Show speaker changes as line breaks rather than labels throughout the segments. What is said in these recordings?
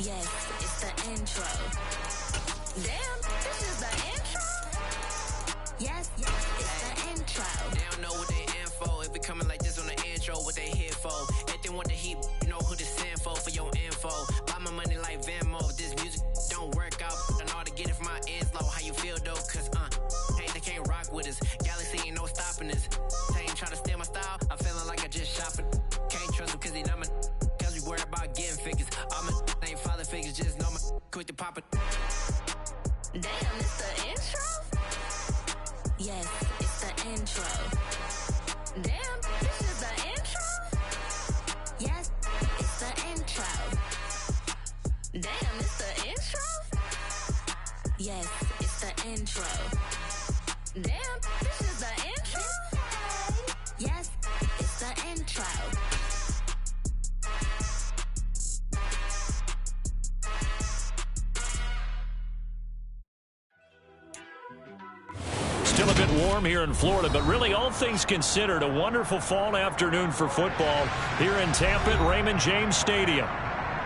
Yes, it's the intro. Damn, this is the intro? Yes, it's the intro.
They don't know what they in for. If it coming like this on the intro, what they here for. If they want the heat, you know who to send for your info. Buy my money like Venmo. If this music don't work out, I know how to get it from my ends low. How you feel though? Cause hey, they can't rock with us. Galaxy ain't no stopping us. They ain't try to steal my style. I'm feeling like I just shopping. Can't trust them cause they not my. Cause we worried about getting figures. All my ain't father figures, just know my quick to pop it.
Damn, it's the intro? Yes, it's the intro. Damn, this is the intro? Yes, it's the intro. Damn, it's the intro? Yes, it's the intro. Damn, this is the intro? Yes, it's the intro.
Still a bit warm here in Florida, but really all things considered, a wonderful fall afternoon for football here in Tampa at Raymond James Stadium.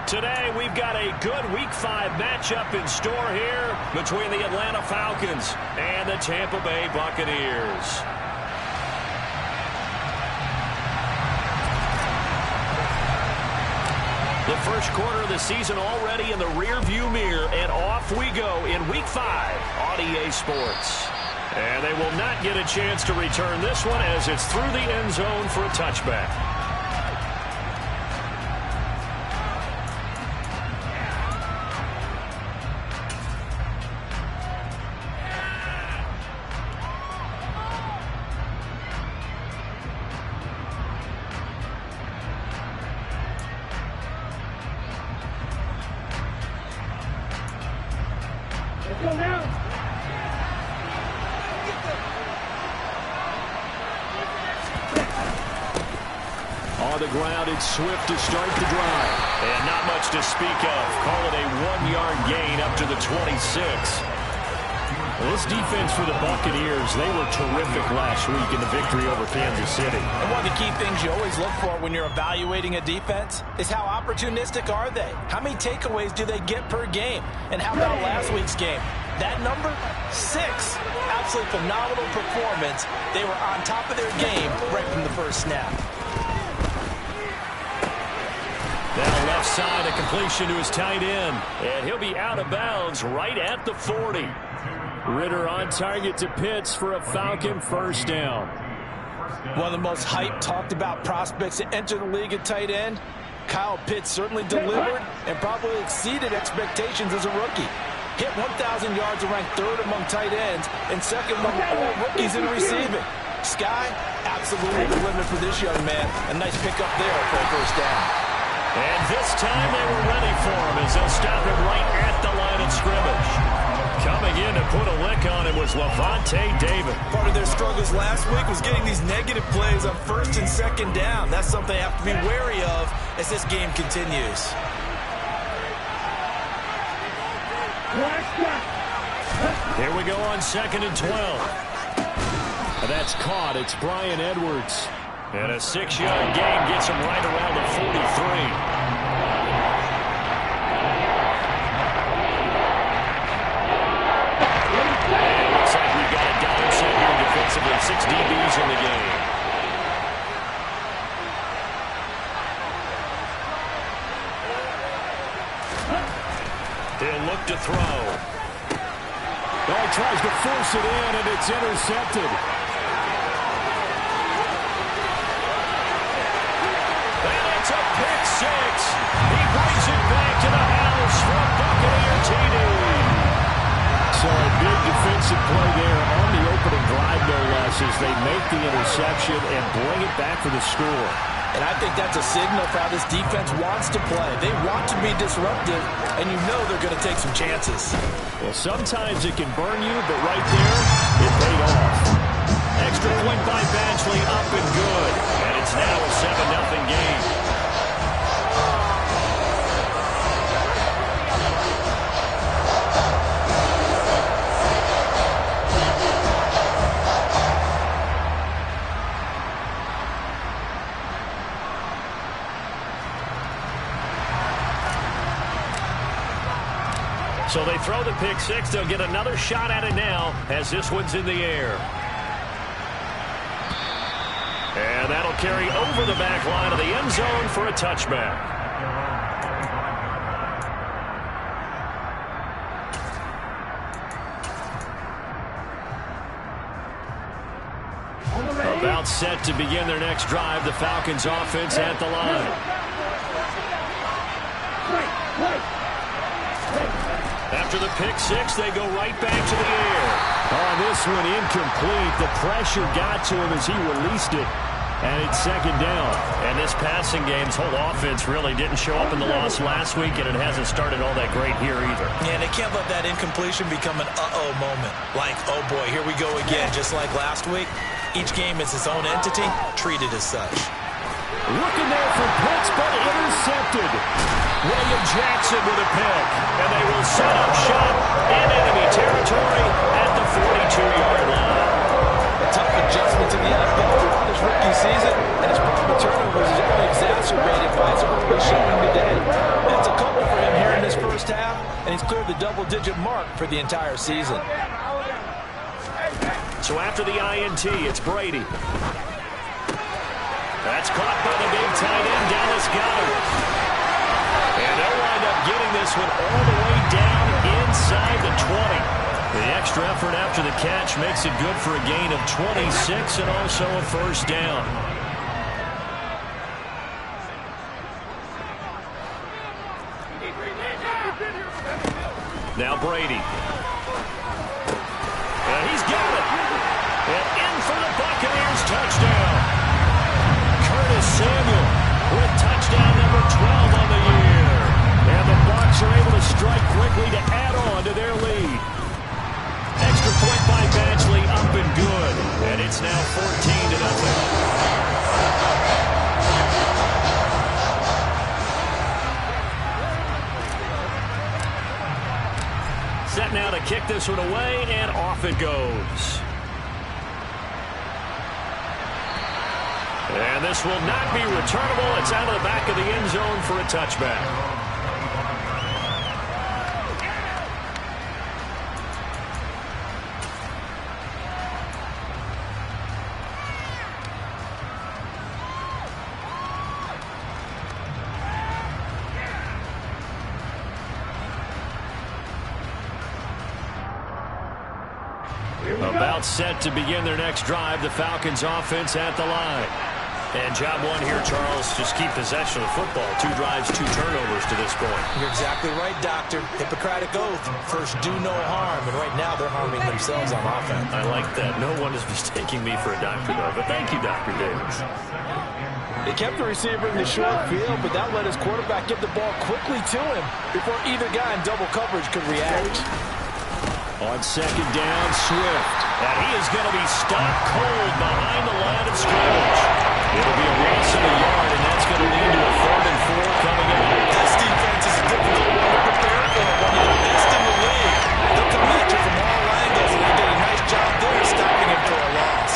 Today we've got a good Week 5 matchup in store here between the Atlanta Falcons and the Tampa Bay Buccaneers. The first quarter of the season already in the rear-view mirror, and off we go in Week 5 on EA Sports. And they will not get a chance to return this one as it's through the end zone for a touchback.
Let's go now.
On the ground, it's Swift to start the drive. And not much to speak of. Call it a 1-yard gain up to the 26. Well, this defense for the Buccaneers, they were terrific last week in the victory over Kansas City.
And one of the key things you always look for when you're evaluating a defense is how opportunistic are they? How many takeaways do they get per game? And how about last week's game? That number, 6. Absolutely phenomenal performance. They were on top of their game right from the first snap.
Down left side, a completion to his tight end. And he'll be out of bounds right at the 40. Ritter on target to Pitts for a Falcon first down.
One of the most hyped, talked about prospects to enter the league at tight end. Kyle Pitts certainly delivered and probably exceeded expectations as a rookie. Hit 1,000 yards and ranked 3rd among tight ends and 2nd among all rookies in receiving. Sky, absolutely the limit for this young man. A nice pickup there for a first down.
And this time they were ready for him as they'll stop him right at the line of scrimmage. Coming in to put a lick on him was Levante David.
Part of their struggles last week was getting these negative plays on 1st and 2nd down. That's something they have to be wary of as this game continues.
Here we go on 2nd and 12. That's caught. It's Brian Edwards. And a 6-yard gain gets him right around the 43. And looks like we've got a dime set here defensively. 6 DBs in the game. He'll look to throw. Oh, he tries to force it in, and it's intercepted. It's a pick 6. He brings it back to the house for a Buccaneer TD. So a big defensive play there on the opening drive, no less, as they make the interception and bring it back for the score.
And I think that's a signal for how this defense wants to play. They want to be disruptive, and you know they're going to take some chances.
Well, sometimes it can burn you, but right there, it paid off. Extra point by Badgley, up and good. And it's now a 7-0 game. So they throw the pick six. They'll get another shot at it now as this one's in the air. And that'll carry over the back line of the end zone for a touchback. About set to begin their next drive, the Falcons offense at the line. After the pick six, they go right back to the air. On this one, incomplete. The pressure got to him as he released it. And it's second down. And this passing game's whole offense really didn't show up in the loss last week, and it hasn't started all that great here either.
Yeah, they can't let that incompletion become an uh-oh moment. Like, oh boy, here we go again, just like last week. Each game is its own entity, treated as such.
Looking there for Pitts, but intercepted. William Jackson with a pick. And they will set up shop in enemy territory at the 42-yard line.
A tough adjustment to the NFL throughout his rookie season, and his problem with turnovers is only exacerbated by his early showing today. That's a couple for him here in this first half, and he's cleared the double-digit mark for the entire season.
So after the INT, it's Brady. That's caught by the big tight end, Dallas Goedert. And they'll wind up getting this one all the way down inside the 20. The extra effort after the catch makes it good for a gain of 26 and also a first down. Now Brady. And he's got it. And in for the Buccaneers touchdown. Curtis Samuel with touchdown number 12 on the year. And the Bucs are able to strike quickly to add on to their lead. Extra point by Badgley, up and good. And it's now 14-0. Set now to kick this one away, and off it goes. And this will not be returnable. It's out of the back of the end zone for a touchback. About set to begin their next drive, the Falcons offense at the line. And job one here, Charles, just keep possession of the football. 2 drives, 2 turnovers to this point.
You're exactly right, Doctor. Hippocratic oath. First, do no harm. And right now, they're harming themselves on offense.
I like that. No one is mistaking me for a doctor, though. But thank you, Dr. Davis.
They kept the receiver in the short field, but that let his quarterback get the ball quickly to him before either guy in double coverage could react.
On second down, Swift. And he is going to be stopped cold behind the line of scrimmage. It'll be a loss of a yard, and that's going to lead to a 3rd and 4 coming up.
This defense is a difficult one to prepare for. One of the best in the league. They'll come at you from all angles, and they did a nice job there stopping him for a loss.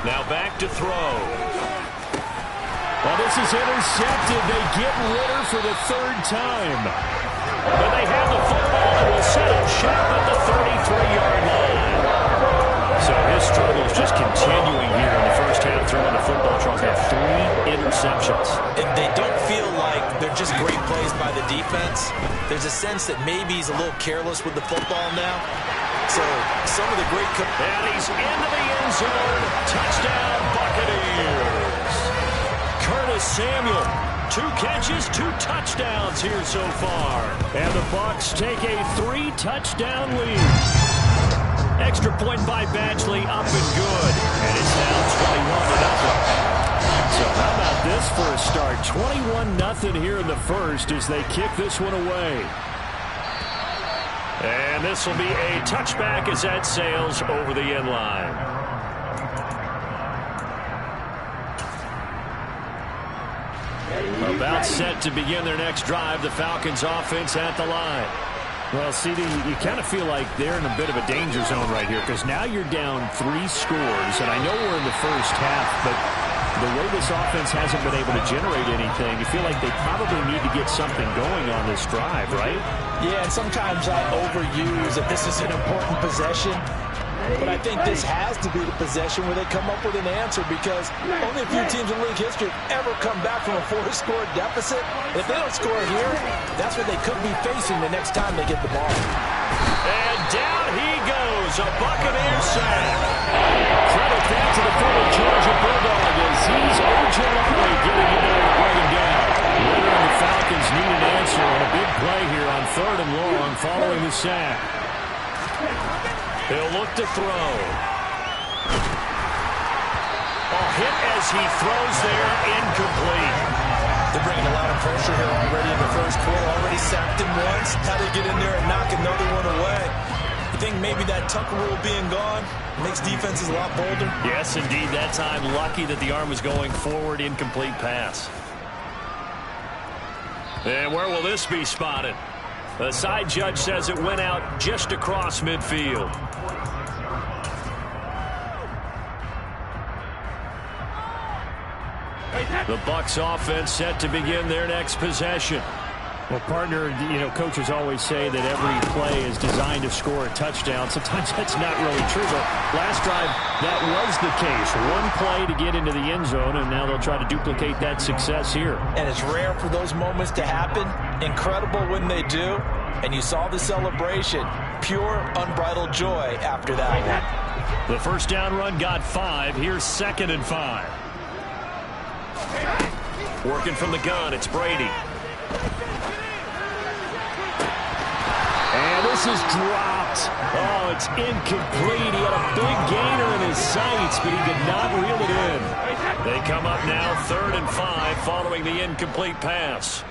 Now back to throw. Well, this is intercepted. They get Ritter for the 3rd time. But they have the football and will set up shop at the 33-yard line. So his struggles just continuing here in the first half, throwing the football. Charles got 3 interceptions.
And they don't feel like they're just great plays by the defense. There's a sense that maybe he's a little careless with the football now. So some of the great...
And he's into the end zone. Touchdown, Buccaneers. Curtis Samuel, 2 catches, 2 touchdowns here so far. And the Bucs take a 3-touchdown lead. Extra point by Badgley, up and good. And it's now 21-0. So how about this for a start? 21-0 here in the first as they kick this one away. And this will be a touchback as that sails over the end line. About set to begin their next drive, the Falcons offense at the line. Well, CD, you kind of feel like they're in a bit of a danger zone right here because now you're down 3 scores, and I know we're in the first half, but the way this offense hasn't been able to generate anything, you feel like they probably need to get something going on this drive, right?
Yeah, and sometimes I overuse that this is an important possession. But I think this has to be the possession where they come up with an answer, because only a few teams in league history have ever come back from a 4-score deficit. If they don't score here, that's what they could be facing the next time they get the ball.
And down he goes, a Buccaneer sack. Credit that to the former Georgia Bulldog as he's urgently getting in there and bringing down. Winner and the Falcons need an answer on a big play here on 3rd and long following the sack. He'll look to throw. A hit as he throws there, incomplete.
They're bringing a lot of pressure here already in the first quarter. Already sacked him once. How they get in there and knock another one away. I think maybe that Tucker rule being gone makes defenses a lot bolder.
Yes, indeed. That time, lucky that the arm was going forward. Incomplete pass. And where will this be spotted? The side judge says it went out just across midfield. The Bucs offense set to begin their next possession. Well, partner, coaches always say that every play is designed to score a touchdown. Sometimes that's not really true, but last drive, that was the case. One play to get into the end zone, and now they'll try to duplicate that success here.
And it's rare for those moments to happen. Incredible when they do. And you saw the celebration. Pure, unbridled joy after that one.
The first down run got 5. Here's 2nd and 5. Working from the gun, it's Brady. And this is dropped. Oh, it's incomplete. He had a big gainer in his sights, but he did not reel it in. They come up now 3rd and 5 following the incomplete pass.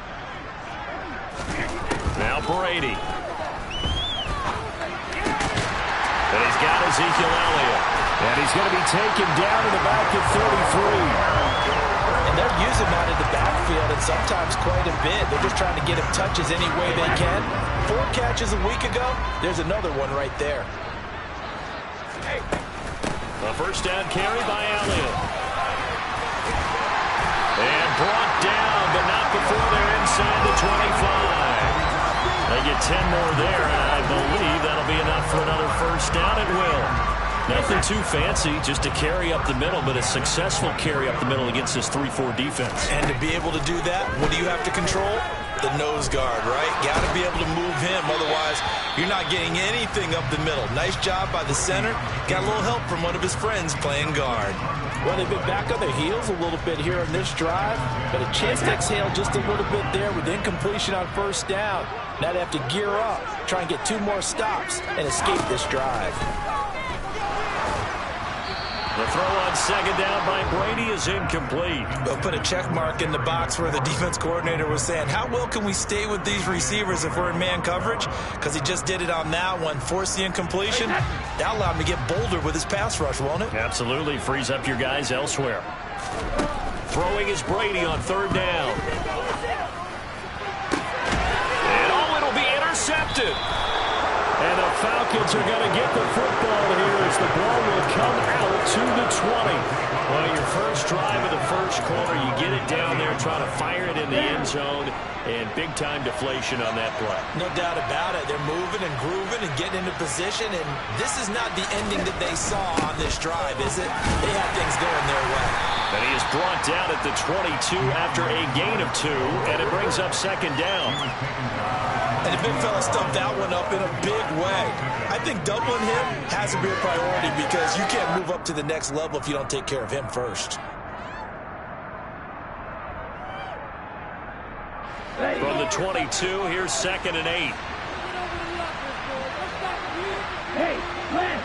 Now Brady. And he's got Ezekiel Elliott. And he's going to be taken down in the back at 33.
And they're using him out of the backfield, and sometimes quite a bit. They're just trying to get him touches any way they can. 4 catches a week ago. There's another one right there.
A first down carry by Elliott. And brought down, but not before they're inside the 25. They get 10 more there, and I believe that'll be enough for another first down. It will. Nothing too fancy, just a carry up the middle, but a successful carry up the middle against this 3-4 defense.
And to be able to do that, what do you have to control? The nose guard, right? Got to be able to move him, otherwise you're not getting anything up the middle. Nice job by the center. Got a little help from one of his friends playing guard. Well, they've been back on their heels a little bit here on this drive, but a chance to exhale just a little bit there with incompletion on first down. Now they have to gear up, try and get 2 more stops, and escape this drive.
The throw on 2nd down by Brady is incomplete.
They'll put a check mark in the box where the defense coordinator was saying, how well can we stay with these receivers if we're in man coverage? Because he just did it on that one, forced the incompletion. That'll allow him to get bolder with his pass rush, won't it?
Absolutely. Frees up your guys elsewhere. Throwing is Brady on 3rd down. And it'll be intercepted. And the Falcons are going to get the football here as the ball will come out to the 20. Well, your first drive of the first quarter, you get it down there, try to fire it in the end zone, and big-time deflation on that play.
No doubt about it. They're moving and grooving and getting into position, and this is not the ending that they saw on this drive, is it? They had things going their way.
And he is brought down at the 22 after a gain of 2, and it brings up 2nd down.
And the big fella stuffed that one up in a big way. I think doubling him has to be a priority because you can't move up to the next level if you don't take care of him first.
From the 22, here's 2nd and 8.
Hey, Glenn!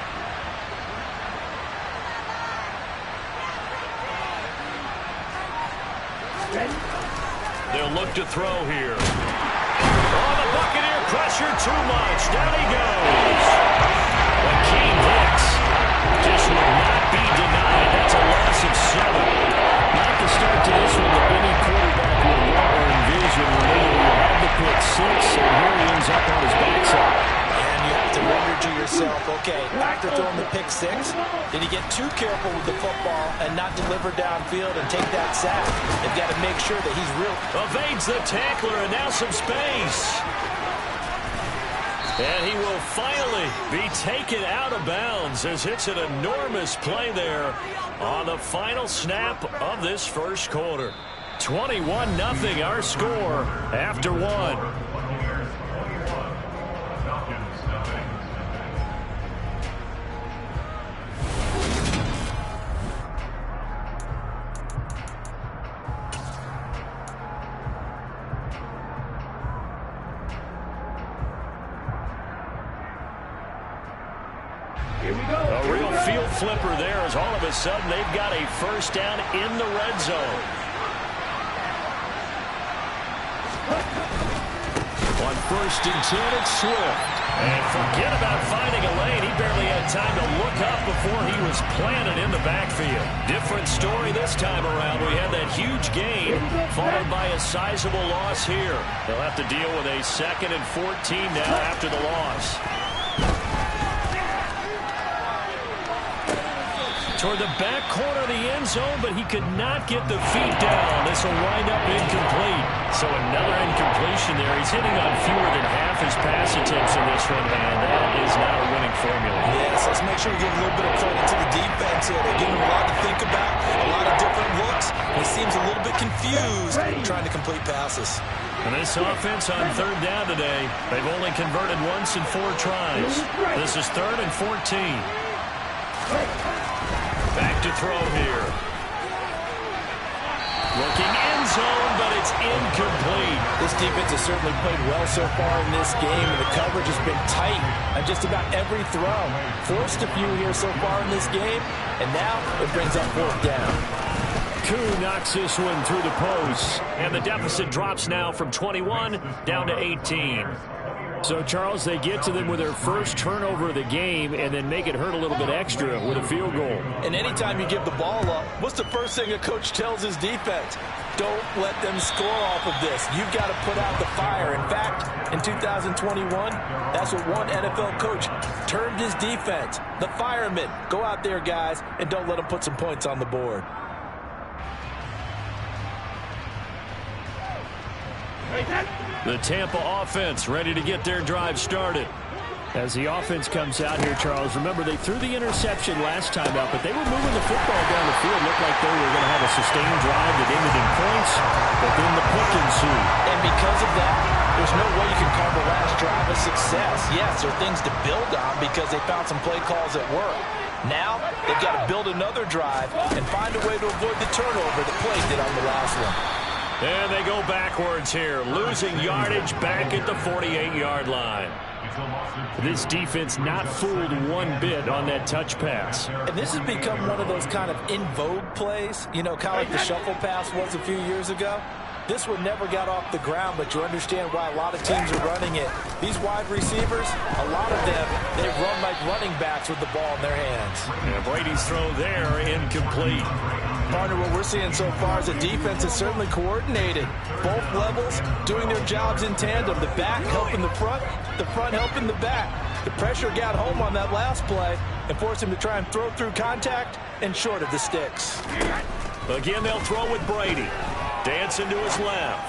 They'll look to throw here. Oh, the Buccaneer pressure too much. Down he goes. Akeem Hicks just will not be denied. That's a loss of 7. Not the start to this one that any quarterback would want or envision. You had the pick 6, and here he ends up on his backside.
And you have to wonder to yourself, okay, after throwing the pick six, did he get too careful with the football and not deliver downfield and take that sack? They've got to make sure that he's real.
Evades the tackler, and now some space. And he will finally be taken out of bounds as it's an enormous play there on the final snap of this first quarter. 21-0 our score after one.
A
real field flipper there as all of a sudden they've got a first down in the red zone. On 1st and 10, it's Swift. And forget about finding a lane. He barely had time to look up before he was planted in the backfield. Different story this time around. We had that huge gain followed by a sizable loss here. They'll have to deal with a 2nd and 14 now after the loss. Toward the back corner of the end zone, but he could not get the feet down. This will wind up incomplete. So another incompletion there. He's hitting on fewer than half his pass attempts in this one, and that is not a winning formula.
Yes, let's make sure we give a little bit of credit to the defense here. They're giving him a lot to think about, a lot of different looks, and he seems a little bit confused trying to complete passes.
And this offense on 3rd down today, they've only converted once in 4 tries. This is 3rd and 14. Back to throw here. Looking end zone, but it's incomplete.
This defense has certainly played well so far in this game, and the coverage has been tight on just about every throw. Forced a few here so far in this game, and now it brings up 4th down.
Koo knocks this one through the posts, and the deficit drops now from 21 down to 18. So, Charles, they get to them with their first turnover of the game and then make it hurt a little bit extra with a field goal.
And anytime you give the ball up, what's the first thing a coach tells his defense? Don't let them score off of this. You've got to put out the fire. In fact, in 2021, that's what one NFL coach termed his defense. The firemen. Go out there, guys, and don't let them put some points on the board.
The Tampa offense ready to get their drive started. As the offense comes out here, Charles, remember they threw the interception last time out, but they were moving the football down the field. Looked like they were going to have a sustained drive that ended in points, but then the pick ensued.
And because of that, there's no way you can call the last drive a success. Yes, there are things to build on because they found some play calls that work. Now, they've got to build another drive and find a way to avoid the turnover that play did on the last one.
And they go backwards here, losing yardage back at the 48-yard line. This defense not fooled one bit on that touch pass.
And this has become one of those kind of in vogue plays, you know, kind of like the shuffle pass was a few years ago. This one never got off the ground, but you understand why a lot of teams are running it. These wide receivers, a lot of them, they run like running backs with the ball in their hands.
And Brady's throw there, incomplete.
Partner, what we're seeing so far is the defense is certainly coordinated. Both levels doing their jobs in tandem. The back helping the front helping the back. The pressure got home on that last play and forced him to try and throw through contact and short of the sticks.
Again, they'll throw with Brady. Dancing to his left.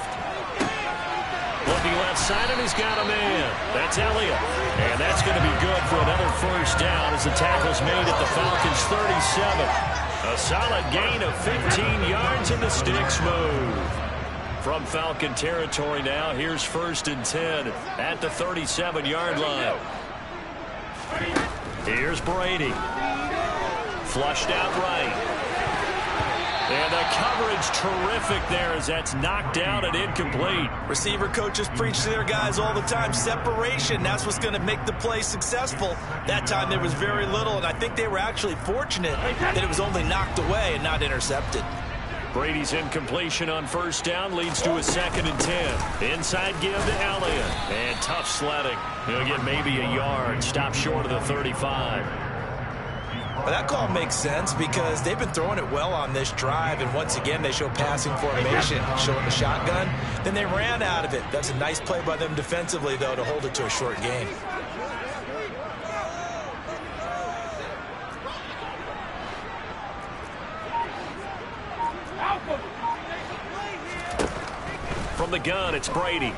Looking left side, and he's got a man. That's Elliott. And that's going to be good for another first down as the tackle's made at the Falcons' 37. A solid gain of 15 yards, and the sticks move. From Falcon territory now, here's 1st and 10 at the 37-yard line. Here's Brady. Flushed out right. And the coverage terrific there as that's knocked down and incomplete.
Receiver coaches preach to their guys all the time. Separation, that's what's going to make the play successful. That time there was very little, and I think they were actually fortunate that it was only knocked away and not intercepted.
Brady's incompletion on 1st down leads to a 2nd and 10. Inside give to Elliott. And tough sledding. He'll get maybe a yard. Stop short of the 35.
Well, that call makes sense because they've been throwing it well on this drive, and once again they show passing formation, showing the shotgun. Then they ran out of it. That's a nice play by them defensively, though, to hold it to a short game.
From the gun, it's Brady.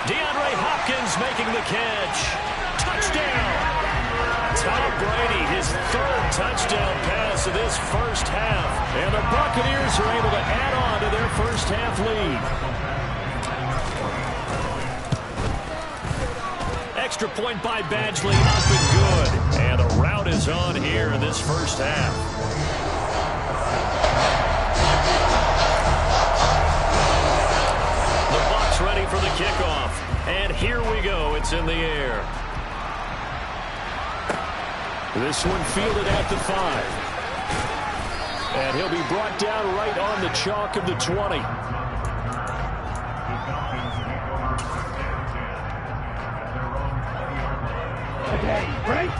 DeAndre Hopkins making the catch. Touchdown. Tom Brady, his third touchdown pass of this first half. And the Buccaneers are able to add on to their first half lead. Extra point by Badgley, up and good. And the rout is on here in this first half. The Bucs ready for the kickoff. And here we go. It's in the air. This one fielded at the 5. And he'll be brought down right on the chalk of the 20.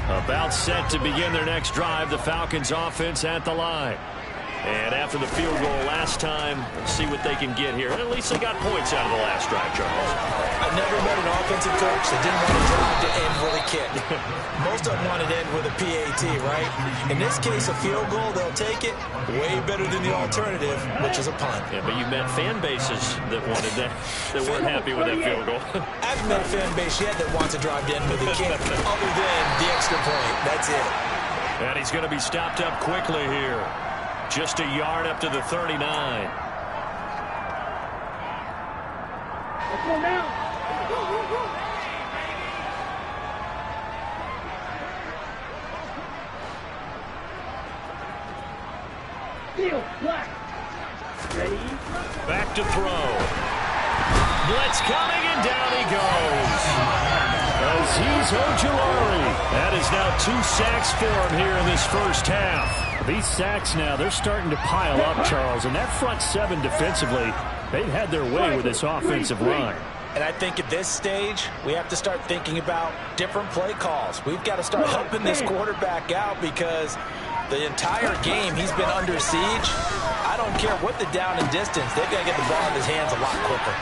About set to begin their next drive. The Falcons offense at the line. And after the field goal last time, let's see what they can get here. At least they got points out of the last drive, Charles.
I've never met an offensive coach that didn't want to drive to end with a kick. Most of them wanted to end with a PAT, right? In this case, a field goal, they'll take it. Way better than the alternative, which is a punt.
Yeah, but you've met fan bases that wanted that, that weren't happy with that field goal.
I haven't met a fan base yet that wants to drive to end with a kick, other than the extra point. That's it.
And he's going to be stopped up quickly here. Just a yard up to the 39.
Let's go now. Field, black. Ready?
Back to throw. Blitz coming, and down he goes. Azeez Ojulari. That is now 2 sacks for him here in this first half. These sacks now, they're starting to pile up, Charles. And that front 7 defensively, they've had their way with this offensive line.
And I think at this stage, we have to start thinking about different play calls. We've got to start helping this quarterback out because the entire game he's been under siege. I don't care what the down and distance, they've got to get the ball in his hands a lot quicker.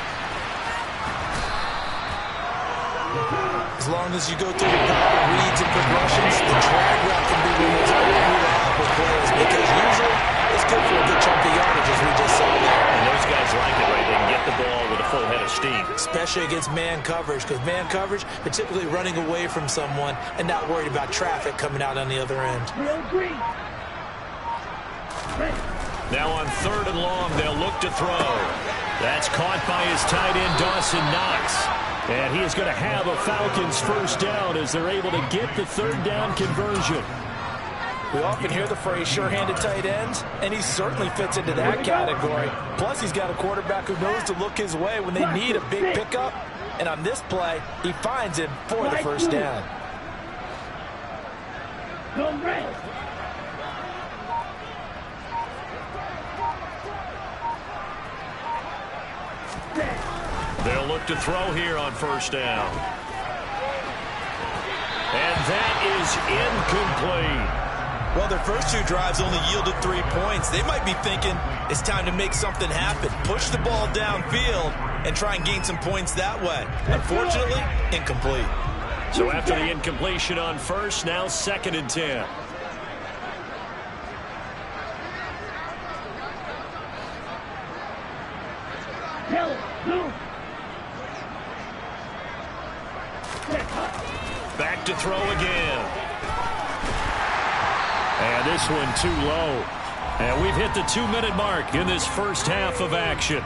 As long as you go through the proper reads and progressions, the drag route can be removed with plays because usually it's good for a good chunk of yardage, as we just saw there.
And those guys like it, right? They can get the ball with a full head of steam.
Especially against man coverage, because man coverage, they're typically running away from someone and not worried about traffic coming out on the other end.
Now on 3rd and long, they'll look to throw. That's caught by his tight end, Dawson Knox. And he is going to have a Falcons first down as they're able to get the 3rd down conversion.
We often hear the phrase sure-handed tight ends, and he certainly fits into that category. Plus, he's got a quarterback who knows to look his way when they need a big pickup. And on this play, he finds him for the first down.
They'll look to throw here on first down. And that is incomplete.
Well, their first 2 drives only yielded 3 points. They might be thinking it's time to make something happen. Push the ball downfield and try and gain some points that way. Unfortunately, incomplete.
So after the incompletion on first, now 2nd and 10. Back to throw again. And this one too low. And we've hit the 2-minute mark in this first half of action.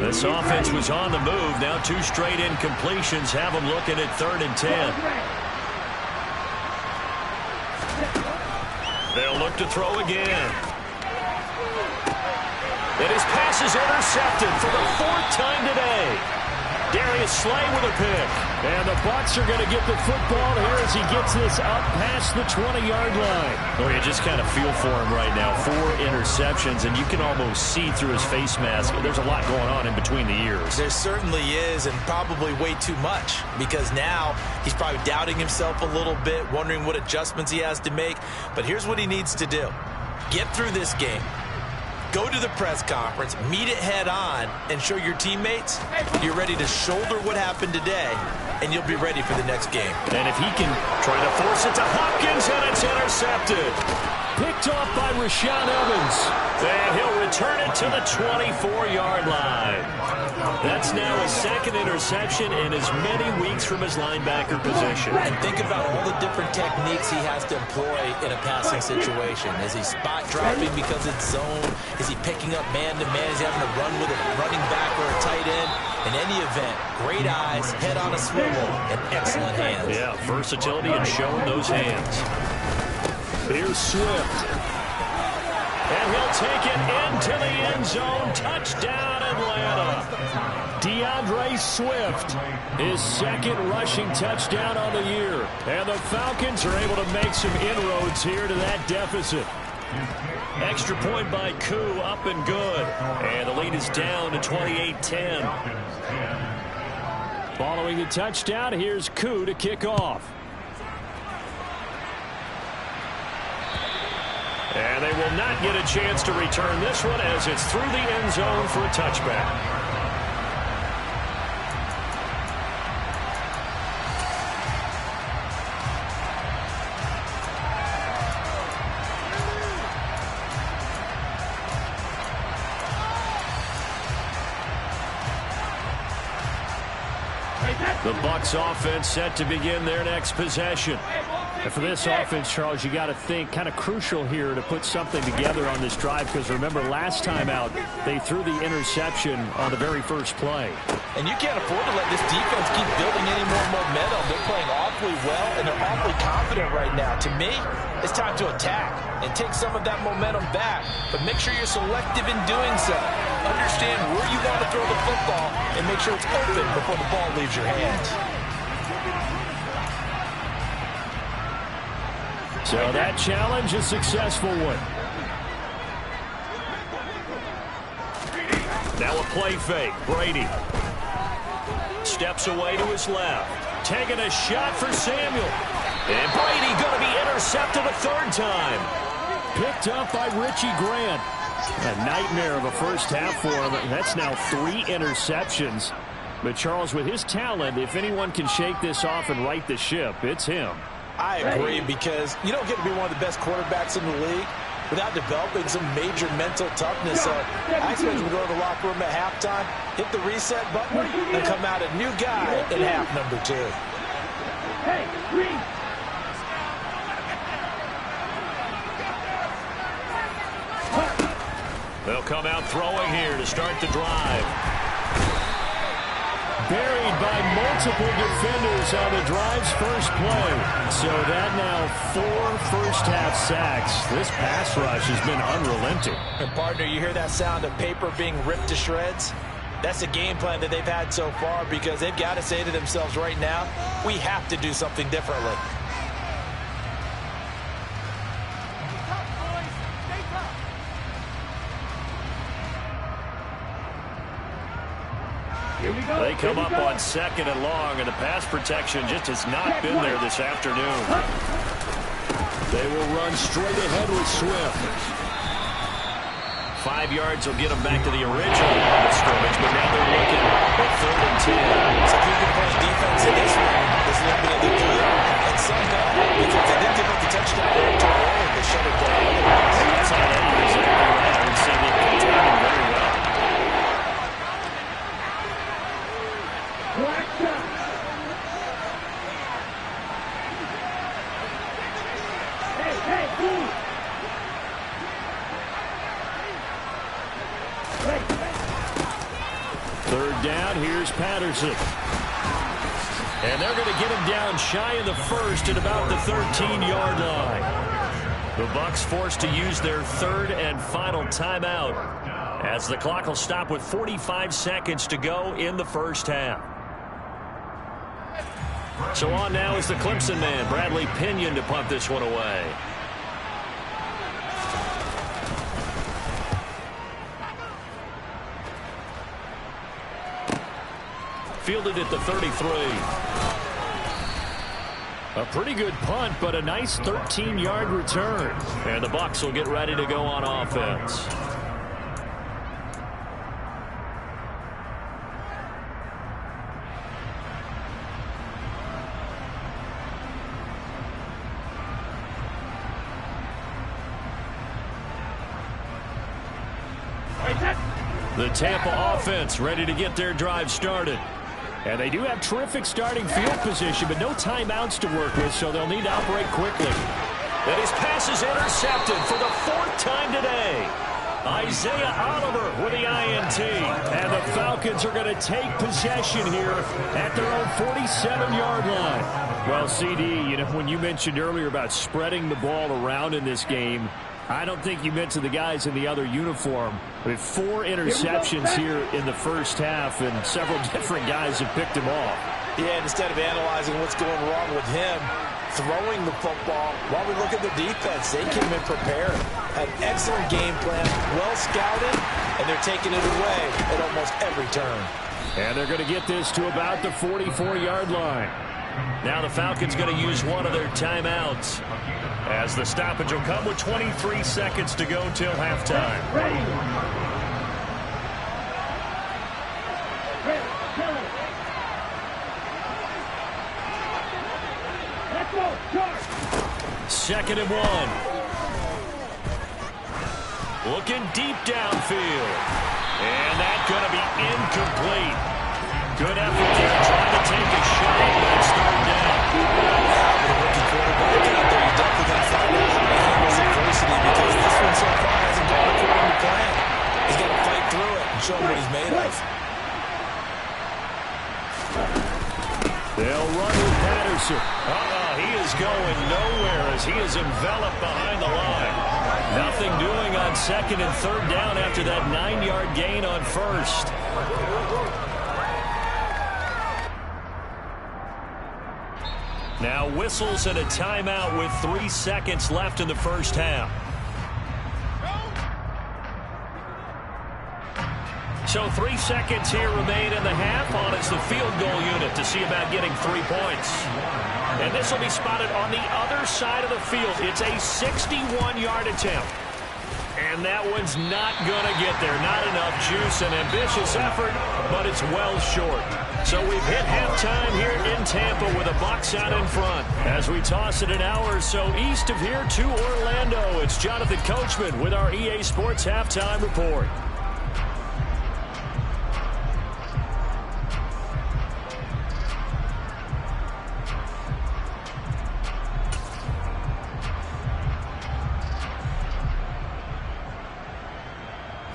This offense was on the move. Now 2 straight incompletions have them looking at 3rd and 10. They'll look to throw again. And his pass is intercepted for the 4th time today. Darius Slay with a pick. And the Bucs are going to get the football here as he gets this up past the 20-yard line. Oh, you just kind of feel for him right now. 4 interceptions, and you can almost see through his face mask. There's a lot going on in between the ears.
There certainly is, and probably way too much, because now he's probably doubting himself a little bit, wondering what adjustments he has to make. But here's what he needs to do. Get through this game. Go to the press conference, meet it head on, and show your teammates you're ready to shoulder what happened today, and you'll be ready for the next game.
And if he can try to force it to Hopkins, and it's intercepted. Picked off by Rashaan Evans. And he'll return it to the 24-yard line. That's now a second interception in as many weeks from his linebacker position.
And think about all the different techniques he has to employ in a passing situation. Is he spot dropping because it's zone? Is he picking up man-to-man? Is he having to run with a running back or a tight end? In any event, great eyes, head on a swivel, and excellent hands.
Yeah, versatility and showing those hands. Here's Swift. And he'll take it into the end zone. Touchdown, Atlanta. DeAndre Swift, his second rushing touchdown on the year. And the Falcons are able to make some inroads here to that deficit. Extra point by Koo, up and good. And the lead is down to 28-10. Following the touchdown, here's Koo to kick off. And they will not get a chance to return this one as it's through the end zone for a touchback. The Bucs offense set to begin their next possession. And for this offense, Charles, you got to think kind of crucial here to put something together on this drive, because remember last time out they threw the interception on the very first play.
And you can't afford to let this defense keep building any more momentum. They're playing awfully well, and they're awfully confident right now. To me, it's time to attack and take some of that momentum back, but make sure you're selective in doing so. Understand where you want to throw the football and make sure it's open before the ball leaves your hands.
So that challenge, a successful one. Now a play fake. Brady steps away to his left. Taking a shot for Samuel. And Brady going to be intercepted a third time. Picked up by Richie Grant. A nightmare of a first half for him. That's now 3 interceptions. But Charles, with his talent, if anyone can shake this off and right the ship, it's him.
I agree, because you don't get to be one of the best quarterbacks in the league without developing some major mental toughness. So I expect him to go to the locker room at halftime, hit the reset button, and come out a new guy in half number 2.
Hey, green.
They'll come out throwing here to start the drive. Buried by multiple defenders on the drive's first play. So that now 4 first-half sacks. This pass rush has been unrelenting.
And, partner, you hear that sound of paper being ripped to shreds? That's the game plan that they've had so far, because they've got to say to themselves right now, we have to do something differently.
They come up on 2nd and long, and the pass protection just has not been there this afternoon. They will run straight ahead with Swift. 5 yards will get them back to the original line of scrimmage, but now they're looking at 3rd and 10.
So if you can play defense in this one, there's a little bit of the good. And somehow, because they didn't give up the touchdown there too early, they shut it down.
That's how that is. I would say they contain him very well. Third down, here's Patterson. And they're going to get him down shy of the first at about the 13-yard line. The Bucs forced to use their 3rd and final timeout, as the clock will stop with 45 seconds to go in the first half. So on now is the Clemson man, Bradley Pinion, to punt this one away. Fielded at the 33. A pretty good punt, but a nice 13-yard return. And the Bucs will get ready to go on offense. The Tampa offense ready to get their drive started. And they do have terrific starting field position, but no timeouts to work with, so they'll need to operate quickly. And his pass is intercepted for the 4th time today. Isaiah Oliver with the INT. And the Falcons are going to take possession here at their own 47-yard line. Well, CD, when you mentioned earlier about spreading the ball around in this game, I don't think you mentioned the guys in the other uniform. With 4 interceptions here in the first half, and several different guys have picked him off.
Yeah, and instead of analyzing what's going wrong with him, throwing the football, while we look at the defense, they came in prepared. Had an excellent game plan, well scouted, and they're taking it away at almost every turn.
And they're going to get this to about the 44-yard line. Now the Falcons going to use one of their timeouts, as the stoppage will come with 23 seconds to go till halftime. Second and 1. Looking deep downfield. And that's going to be incomplete. Good effort there, trying to take a shot, but it's third down.
With a rookie quarterback out there, you're definitely going to find out how to handle adversity, because this one so far hasn't gone according to plan. He's got to fight through it and show him what he's made of.
They'll run with Patterson. He is going nowhere as he is enveloped behind the line. Nothing doing on second and third down after that 9-yard gain on first. Now whistles and a timeout with 3 seconds left in the first half. So 3 seconds here remain in the half on as the field goal unit to see about getting 3 points. And this will be spotted on the other side of the field. It's a 61-yard attempt. And that one's not going to get there. Not enough juice, an ambitious effort, but it's well short. So we've hit halftime here in Tampa with the Bucs out in front. As we toss it an hour or so east of here to Orlando, it's Jonathan Coachman with our EA Sports Halftime Report.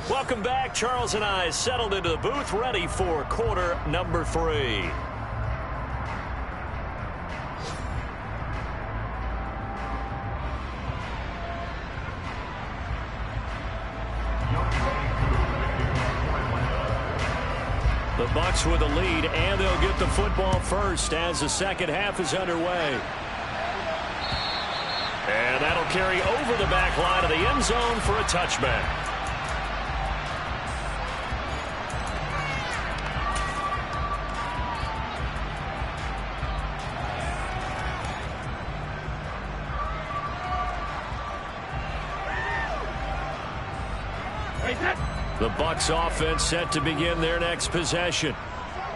Welcome back. Charles and I settled into the booth, ready for quarter number 3. The Bucs with the lead, and they'll get the football first as the second half is underway. And that'll carry over the back line of the end zone for a touchback. The Bucs offense set to begin their next possession.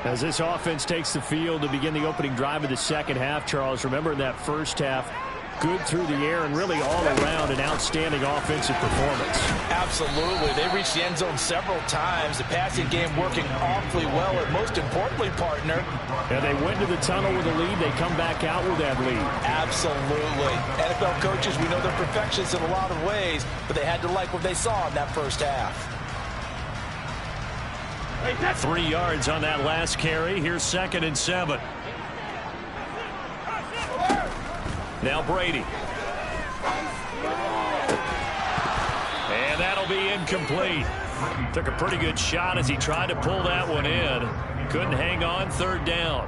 As this offense takes the field to begin the opening drive of the second half, Charles, remember in that first half, good through the air and really all around an outstanding offensive performance.
Absolutely. They reached the end zone several times. The passing game working awfully well, and most importantly, partner.
And they went to the tunnel with a lead. They come back out with that lead.
Absolutely. NFL coaches, we know they're perfectionists in a lot of ways, but they had to like what they saw in that first half.
3 yards on that last carry. Here's 2nd and 7. Now Brady. And that'll be incomplete. Took a pretty good shot as he tried to pull that one in. Couldn't hang on, 3rd down.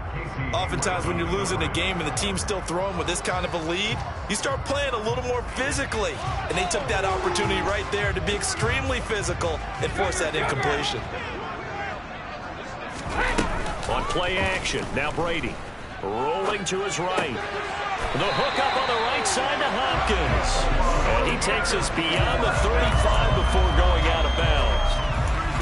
Oftentimes when you're losing a game and the team's still throwing with this kind of a lead, you start playing a little more physically. And they took that opportunity right there to be extremely physical and force that incompletion.
On play action, now Brady. Rolling to his right. The hook up on the right side to Hopkins. And he takes us beyond the 35 before going out of bounds.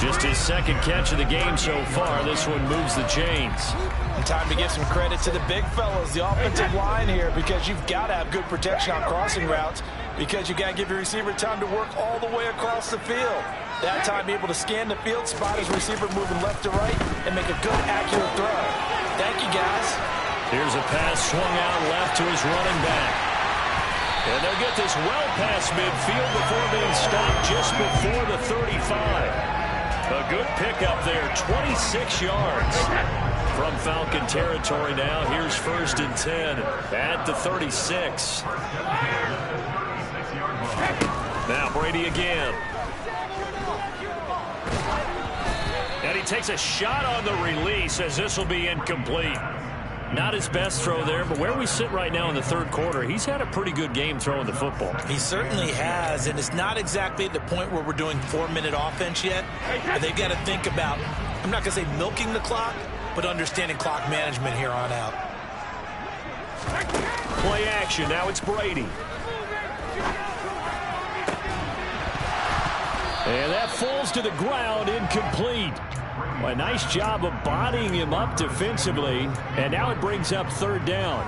Just his 2nd catch of the game so far. This one moves the chains.
And time to give some credit to the big fellas, the offensive line here, because you've got to have good protection on crossing routes, because you got to give your receiver time to work all the way across the field. That time able to scan the field, spot his receiver moving left to right, and make a good, accurate throw. Thank you, guys.
Here's a pass swung out left to his running back. And they'll get this well past midfield before being stopped just before the 35. A good pickup there, 26 yards. From Falcon territory now, here's 1st and 10 at the 36. Now Brady again. And he takes a shot on the release as this will be incomplete. Not his best throw there, but where we sit right now in the 3rd quarter, he's had a pretty good game throwing the football.
He certainly has, and it's not exactly at the point where we're doing 4-minute offense yet. But they've got to think about, I'm not going to say milking the clock, but understanding clock management here on out.
Play action, now it's Brady. And that falls to the ground, incomplete. A nice job of bodying him up defensively, and now it brings up 3rd down.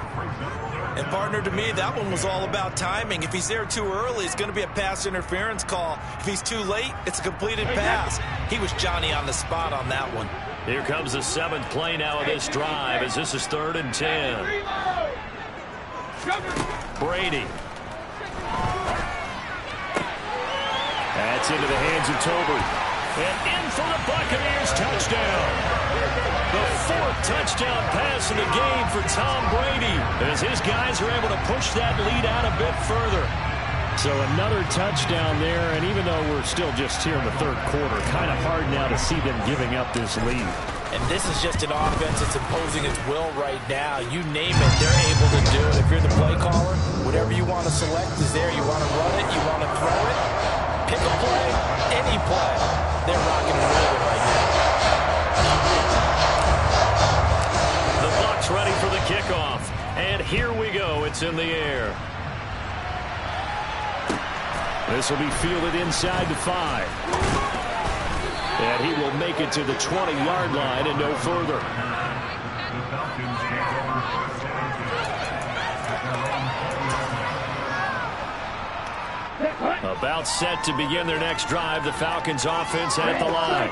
And, partner, to me, that one was all about timing. If he's there too early, it's going to be a pass interference call. If he's too late, it's a completed pass. He was Johnny on the spot on that one.
Here comes the 7th play now of this drive as this is 3rd and 10. Brady. That's into the hands of Tolbert. And in for the Buccaneers touchdown. The 4th touchdown pass of the game for Tom Brady as his guys are able to push that lead out a bit further. So another touchdown there, and even though we're still just here in the 3rd quarter, kind of hard now to see them giving up this lead.
And this is just an offense that's imposing its will right now. You name it, they're able to do it. If you're the play caller, whatever you want to select is there. You want to run it, you want to throw it, pick a play, any play. They're rocking and rolling right now.
The Bucs ready for the kickoff. And here we go. It's in the air. This will be fielded inside the 5. And he will make it to the 20-yard line and no further. About set to begin their next drive, the Falcons offense at the line.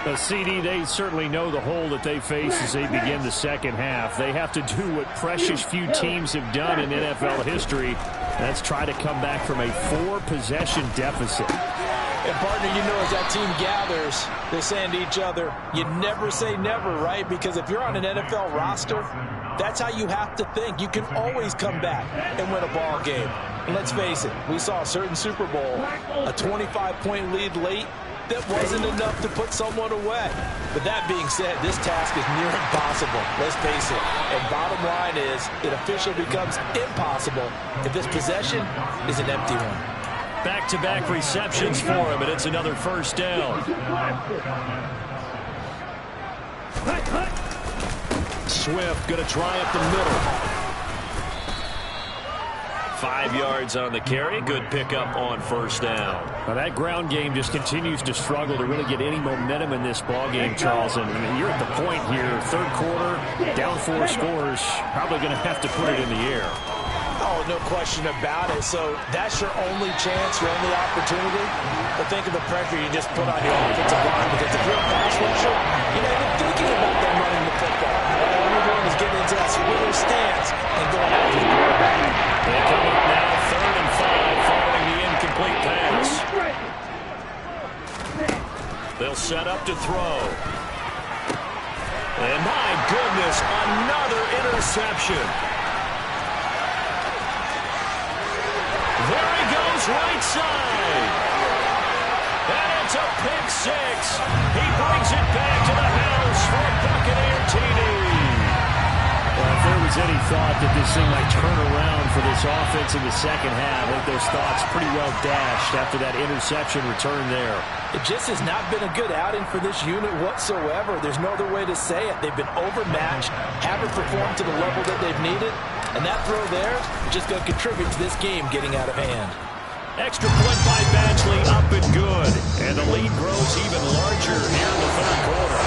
The CD, they certainly know the hole that they face as they begin the 2nd half. They have to do what precious few teams have done in NFL history. That's try to come back from a 4-possession deficit.
And, partner, you know as that team gathers, they're saying to each other, you never say never, right? Because if you're on an NFL roster, that's how you have to think. You can always come back and win a ball game. And let's face it, we saw a certain Super Bowl, a 25-point lead late that wasn't enough to put someone away. But that being said, this task is near impossible. Let's face it. And bottom line is, it officially becomes impossible if this possession is an empty one.
Back-to-back receptions for him, and it's another 1st down. Swift going to try up the middle. 5 yards on the carry. Good pickup on 1st down.
Well, that ground game just continues to struggle to really get any momentum in this ball game, Charles. And you're at the point here, 3rd quarter, down 4 scores, probably going to have to put it in the air.
Oh, no question about it. So that's your only chance, your only opportunity. But think of the pressure you just put on your offensive line, because if you're a pass rusher, you're not even thinking about them running the football. All you're doing is getting into that swivel stance and going after the quarterback.
They come up now 3rd and 5 following the incomplete pass. They'll set up to throw. And my goodness, another interception. There he goes, right side. And it's a pick 6. He brings it back to the house for a Buccaneer TD.
Well, if there was any thought that this thing might turn around for this offense in the 2nd half, I think those thoughts pretty well dashed after that interception return there.
It just has not been a good outing for this unit whatsoever. There's no other way to say it. They've been overmatched, haven't performed to the level that they've needed, and that throw there is just going to contribute to this game getting out of hand.
Extra point by Badgley, up and good. And the lead grows even larger here in the 3rd quarter.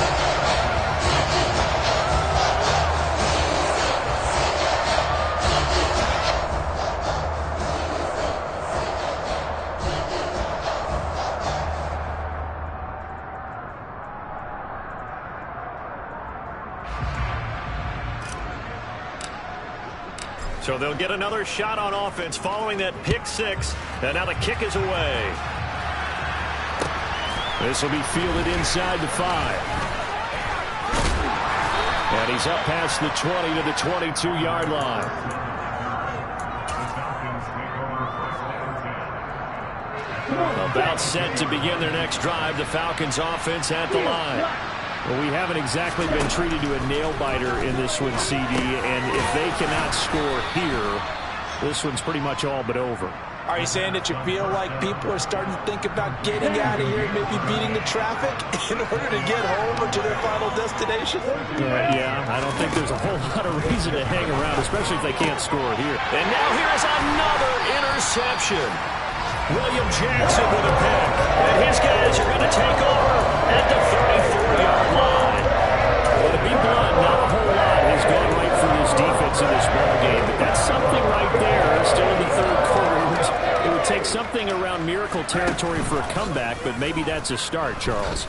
So they'll get another shot on offense following that pick six. And now the kick is away. This will be fielded inside the 5. And he's up past the 20 to the 22-yard line. About set to begin their next drive. The Falcons offense at the line. Well, we haven't exactly been treated to a nail-biter in this one, CD. And if they cannot score here, this one's pretty much all but over.
Are you saying that you feel like people are starting to think about getting out of here, maybe beating the traffic in order to get home or to their final destination?
Yeah, I don't think there's a whole lot of reason to hang around, especially if they can't score here. And now here is another interception. William Jackson with a pick. And his guys are going to take over at the 34-yard line. Well, to be blunt, not a whole lot has gone right for this defense in this ballgame, but that's something right there. Still in the third quarter. It would take something around miracle territory for a comeback, but maybe that's a start, Charles.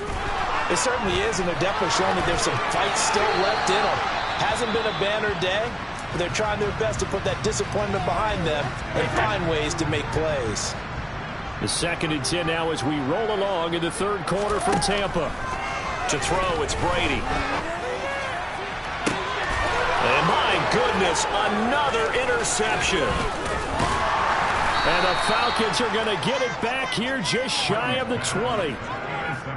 It certainly is, and they're definitely showing that there's some fight still left in them. Hasn't been a banner day, but they're trying their best to put that disappointment behind them and find ways to make plays.
The 2nd and 10 now as we roll along in the third quarter from Tampa. To throw, it's Brady. And my goodness, another interception. And the Falcons are going to get it back here just shy of the 20.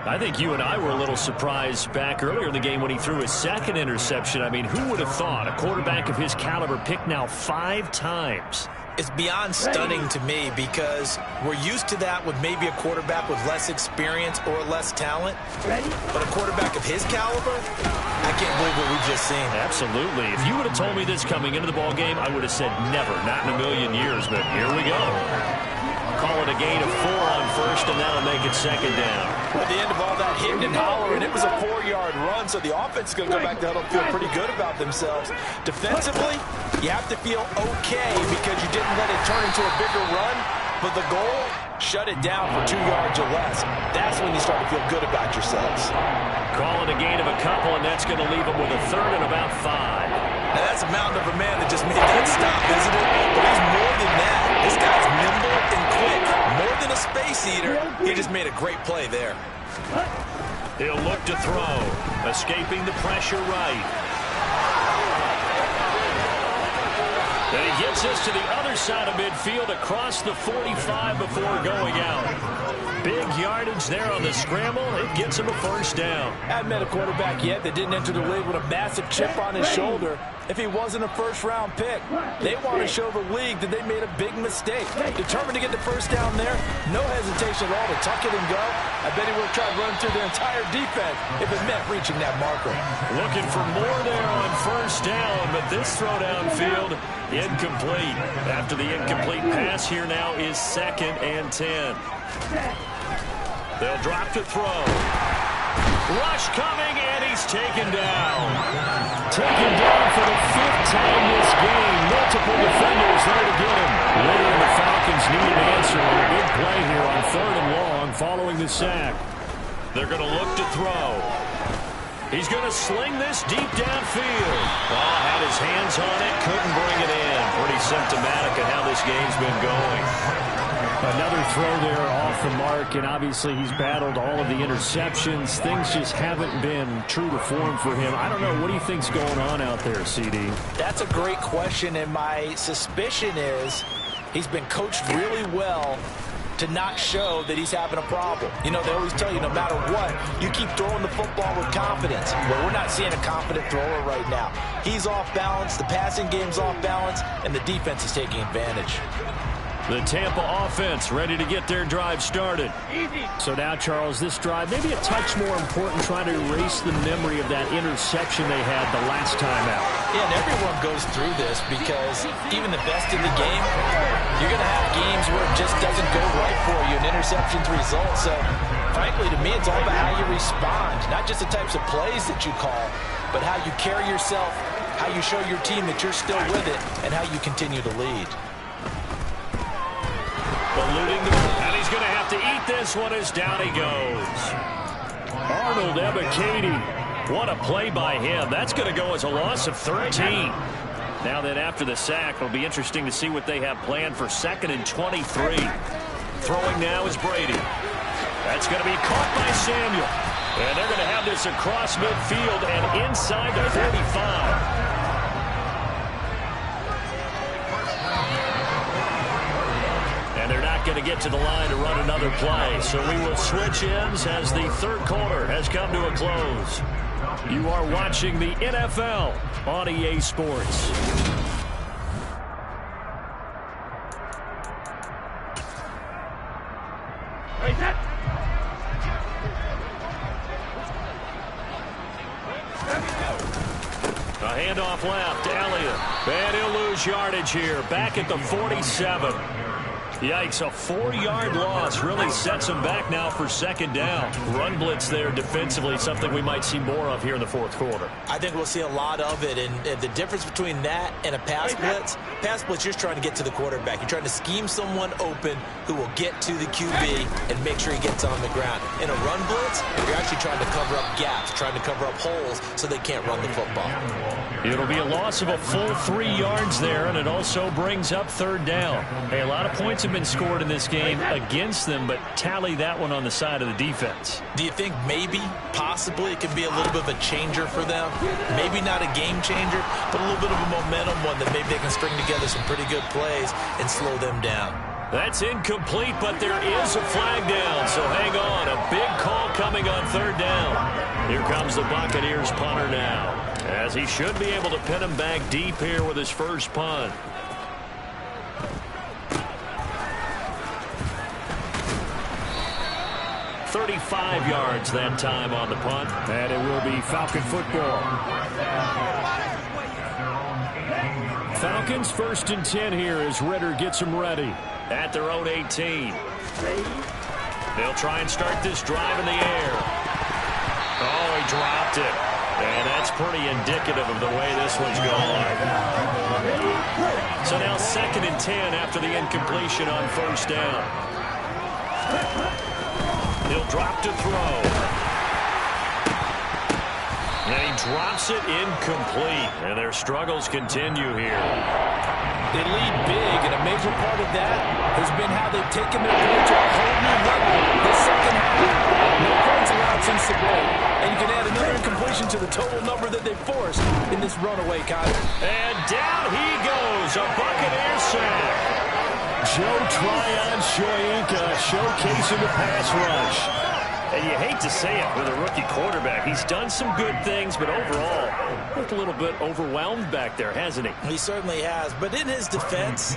I think you and I were a little surprised back earlier in the game when he threw his 2nd interception. I mean, who would have thought a quarterback of his caliber picked now 5 times?
It's beyond stunning to me because we're used to that with maybe a quarterback with less experience or less talent. But a quarterback of his caliber, I can't believe what we've just seen.
Absolutely. If you would have told me this coming into the ballgame, I would have said never, not in a million years. But here we go. Call it a gain of 4 on first, and that'll make it 2nd down.
At the end of all that hitting and hollering, it was a 4-yard run, so the offense is going to go back to huddle and feel pretty good about themselves. Defensively, you have to feel okay because you didn't let it turn into a bigger run, but the goal, shut it down for 2 yards or less. That's when you start to feel good about yourselves.
Call it a gain of a couple, and that's going to leave them with a 3rd and about 5.
Now, that's a mountain of a man that just made that stop, isn't it? But he's more than that. This guy's nimble and quick. More than a space eater, he just made a great play there.
He'll look to throw. Escaping the pressure right. And he gets us to the other side of midfield across the 45 before going out. Big yardage there on the scramble. It gets him a 1st down.
Haven't met a quarterback yet that didn't enter the league with a massive chip on his shoulder if he wasn't a 1st-round pick. They want to show the league that they made a big mistake. Determined to get the 1st down there, no hesitation at all to tuck it and go. I bet he would have tried running through their entire defense if it meant reaching that marker.
Looking for more there on 1st down, but this throw downfield, incomplete. After the incomplete pass, here now is 2nd and 10. They'll drop to throw. Rush coming, and he's taken down. Taken down for the 5th time this game. Multiple defenders there to get him. Later, the Falcons need an answer on a big play here on 3rd and long following the sack. They're going to look to throw. He's going to sling this deep downfield. Oh, had his hands on it, couldn't bring it in. Pretty symptomatic of how this game's been going. Another throw there off the mark, and obviously he's battled all of the interceptions. Things just haven't been true to form for him. I don't know. What do you think's going on out there, CD?
That's a great question, and my suspicion is he's been coached really well to not show that he's having a problem. You know, they always tell you no matter what, you keep throwing the football with confidence. Well, we're not seeing a confident thrower right now. He's off balance, the passing game's off balance, and the defense is taking advantage.
The Tampa offense ready to get their drive started. So now, Charles, this drive maybe a touch more important, trying to erase the memory of that interception they had the last time out.
Yeah, and everyone goes through this because even the best in the game, you're going to have games where it just doesn't go right for you, and interceptions result. So, frankly, to me, it's all about how you respond, not just the types of plays that you call, but how you carry yourself, how you show your team that you're still with it, and how you continue to lead.
And he's going to have to eat this one as down he goes. Arnold Ebiketie. What a play by him. That's going to go as a loss of 13. Now then, after the sack, it'll be interesting to see what they have planned for 2nd and 23. Throwing now is Brady. That's going to be caught by Samuel. And they're going to have this across midfield and inside the 45. And they're not going to get to the line to run another play. So we will switch ends as the third quarter has come to a close. You are watching the NFL on EA Sports. A handoff left, Elliott. And he'll lose yardage here. Back at the 47. Yikes, a 4-yard loss really sets him back now for 2nd down. Run blitz there defensively, something we might see more of here in the 4th quarter.
I think we'll see a lot of it, and the difference between that and a pass blitz, you're just trying to get to the quarterback. You're trying to scheme someone open who will get to the QB and make sure he gets on the ground. In a run blitz, you're actually trying to cover up gaps, trying to cover up holes so they can't run the football.
It'll be a loss of a full 3 yards there, and it also brings up 3rd down. Hey, a lot of points have been scored in this game against them, but tally that one on the side of the defense.
Do you think maybe, possibly, it could be a little bit of a changer for them? Maybe not a game changer, but a little bit of a momentum one that maybe they can string together some pretty good plays and slow them down.
That's incomplete, but there is a flag down, so hang on. A big call coming on 3rd down. Here comes the Buccaneers punter now, as he should be able to pin him back deep here with his first punt. .35 yards that time on the punt, and it will be Falcon football. Falcons 1st and 10 here as Ritter gets them ready at their own 18. They'll try and start this drive in the air. Oh, he dropped it. And that's pretty indicative of the way this one's going. So now 2nd and 10 after the incompletion on 1st down. He'll drop to throw. And he drops it incomplete. And their struggles continue here.
They lead big, and a major part of that has been how they've taken their game to a whole new level this 2nd half. No points allowed since the break. And you can add another incompletion to the total number that they forced in this runaway contest.
And down he goes, a Buccaneer sack. Joe Tryon-Shoyinka showcasing the pass rush. And you hate to say it with a rookie quarterback. He's done some good things, but overall, looked a little bit overwhelmed back there, hasn't he?
He certainly has. But in his defense,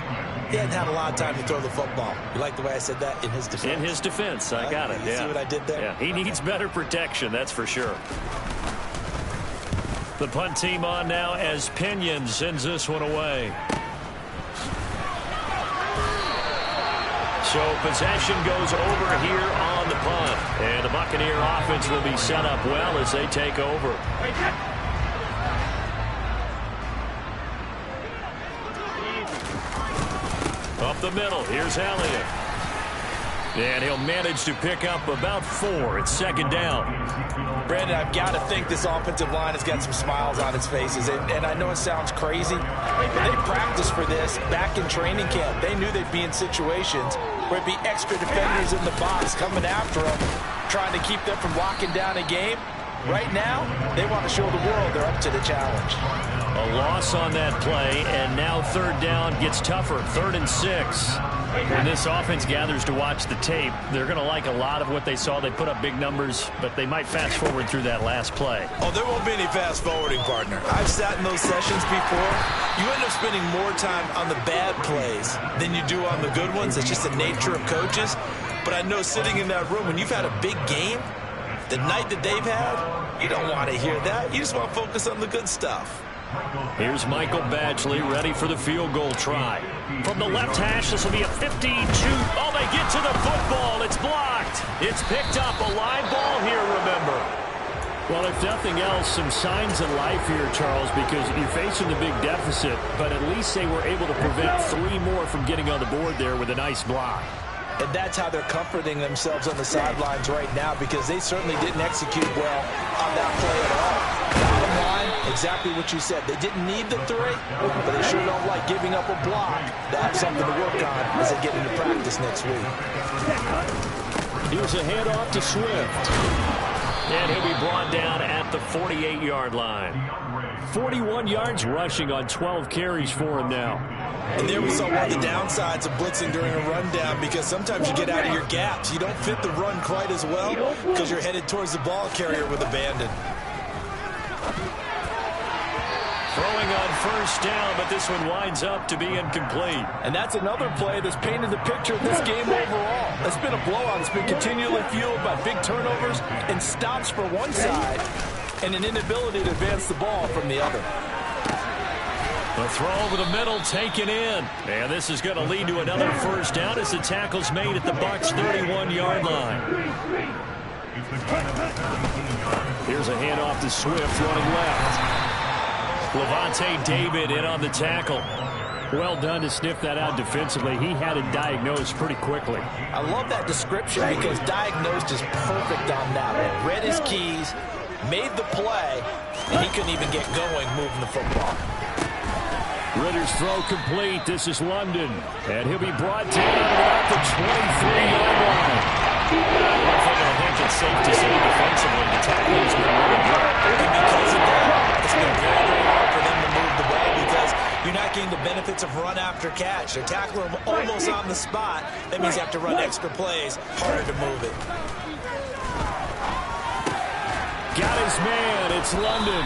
he hadn't had a lot of time to throw the football. You like the way I said that? In his defense.
In his defense. I got it.
You see what I did there?
Yeah, he needs better protection, that's for sure. The punt team on now as Pinion sends this one away. So possession goes over here on the punt. And the Buccaneer offense will be set up well as they take over. Up the middle, here's Elliott. And he'll manage to pick up about 4. It's 2nd down.
Brandon, I've got to think this offensive line has got some smiles on its faces. And I know it sounds crazy, but they practiced for this back in training camp. They knew they'd be in situations where it'd be extra defenders in the box coming after them, trying to keep them from locking down a game. Right now, they want to show the world they're up to the challenge.
A loss on that play, and now 3rd down gets tougher. 3rd and 6. When this offense gathers to watch the tape, they're going to like a lot of what they saw. They put up big numbers, but they might fast forward through that last play.
Oh, there won't be any fast forwarding, partner. I've sat in those sessions before. You end up spending more time on the bad plays than you do on the good ones. It's just the nature of coaches. But I know sitting in that room, when you've had a big game, the night that they've had, you don't want to hear that. You just want to focus on the good stuff.
Here's Michael Badgley ready for the field goal try. From the left hash, this will be a 52. Oh, they get to the football. It's blocked. It's picked up. A live ball here, remember. Well, if nothing else, some signs of life here, Charles, because you're facing the big deficit, but at least they were able to prevent 3 more from getting on the board there with a nice block.
And that's how they're comforting themselves on the sidelines right now, because they certainly didn't execute well on that play at all. Bottom line, Exactly what you said. They didn't need the 3, but they sure don't like giving up a block. They'll have something to work on as they get into practice next week.
Here's a handoff to Swift. And he'll be brought down at the 48-yard line. 41 yards rushing on 12 carries for him now.
And there we saw one of the downsides of blitzing during a rundown, because sometimes you get out of your gaps. You don't fit the run quite as well because you're headed towards the ball carrier with abandon.
Throwing on first down, but this one winds up to be incomplete.
And that's another play that's painted the picture of this game overall. It's been a blowout. It's been continually fueled by big turnovers and stops for one side and an inability to advance the ball from the other.
The throw over the middle taken in. And this is going to lead to another first down as the tackle's made at the Bucs' 31-yard line. Here's a handoff to Swift running left. Levante David in on the tackle. Well done to sniff that out defensively. He had it diagnosed pretty quickly.
I love that description because diagnosed is perfect on that one. Read his keys, made the play, and he couldn't even get going moving the football.
Ritter's throw complete. This is London. And he'll be brought down at the 23-yard line. I think it's safe to say defensively the tackling's been really good.
And because of that, it's been very, very hard for them to move the ball because you're not getting the benefits of run after catch. They're tackling them almost on the spot. That means you have to run extra plays, harder to move it.
Got his man. It's London.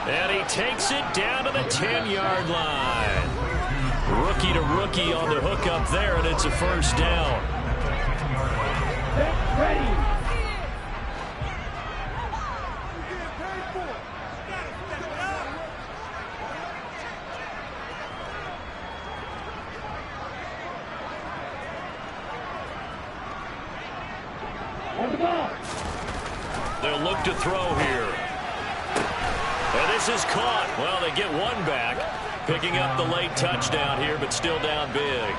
And he takes it down to the 10-yard line. Rookie to rookie on the hook up there, and it's a first down.
Ready. On the ball.
They'll look to throw here. And this is caught. Well, they get one back. Picking up the late touchdown here, but still down big.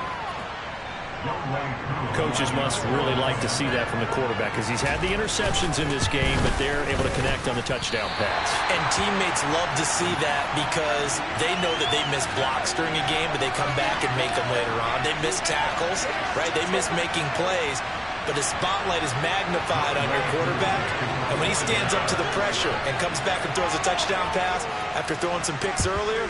Coaches must really like to see that from the quarterback because he's had the interceptions in this game, but they're able to connect on the touchdown pass.
And teammates love to see that because they know that they miss blocks during a game, but they come back and make them later on. They miss tackles, right? They miss making plays, but the spotlight is magnified on your quarterback. And when he stands up to the pressure and comes back and throws a touchdown pass after throwing some picks earlier,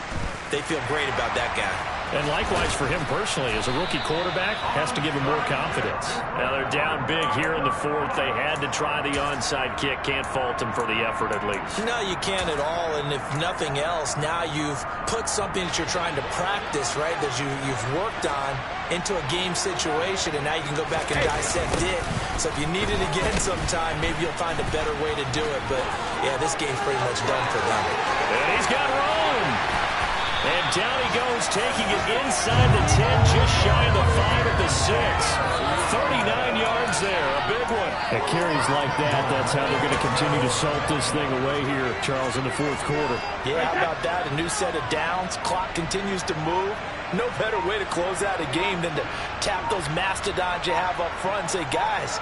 they feel great about that guy.
And likewise for him personally, as a rookie quarterback, has to give him more confidence. Now they're down big here in the fourth. They had to try the onside kick. Can't fault them for the effort at least.
No, you can't at all. And if nothing else, now you've put something that you're trying to practice, right, that you've worked on into a game situation, and now you can go back and dissect it. So if you need it again sometime, maybe you'll find a better way to do it. But, yeah, this game's pretty much done for them.
And he's got room. And down he goes, taking it inside the 10, just shy of the 5 at the 6. 39 yards there, a big one. At carries like that, that's how they're going to continue to salt this thing away here, Charles, in the fourth quarter.
Yeah, how about that? A new set of downs. Clock continues to move. No better way to close out a game than to tap those mastodons you have up front and say, guys,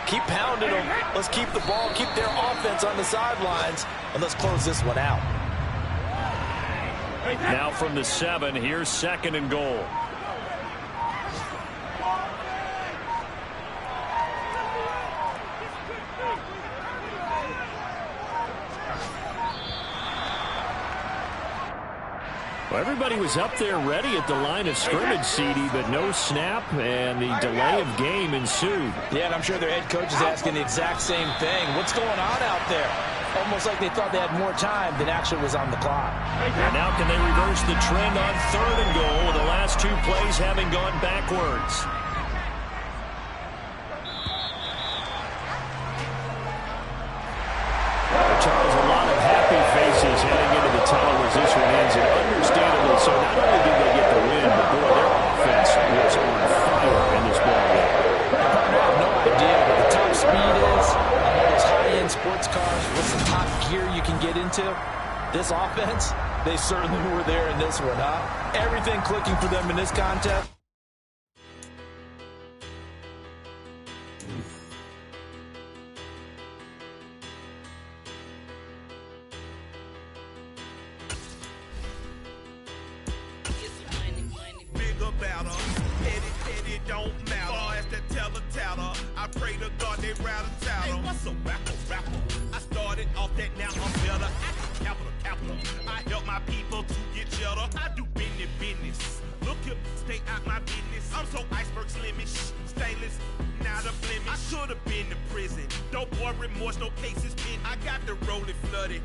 keep pounding them. Let's keep the ball, keep their offense on the sidelines, and let's close this one out.
Now from the 7, here's 2nd and goal. Well, everybody was up there ready at the line of scrimmage, CD, but no snap, and the delay of game ensued.
Yeah, and I'm sure their head coach is asking the exact same thing. What's going on out there? Almost like they thought they had more time than actually was on the clock.
And now can they reverse the trend on 3rd and goal with the last 2 plays having gone backwards? Charles, a lot of happy faces heading into the tunnel as this one ends, and understandably so. Not only did they get the win, but boy, their offense was on fire in this ballgame.
I have no idea what the top speed is on all those high-end sports cars. What's the top gear you can get into? This offense, they certainly were there in this one, huh? Everything clicking for them in this contest.
pray to God they rather tattle. Hey, what's a rapper? I started off that, now I'm better. Capital. I help my people to get cheddar. I do business. Look here, stay out my business. I'm so iceberg slimish, stainless, not a blemish. I should have been to prison. Don't boy remorse, no cases pinned. I got the rolling flooded.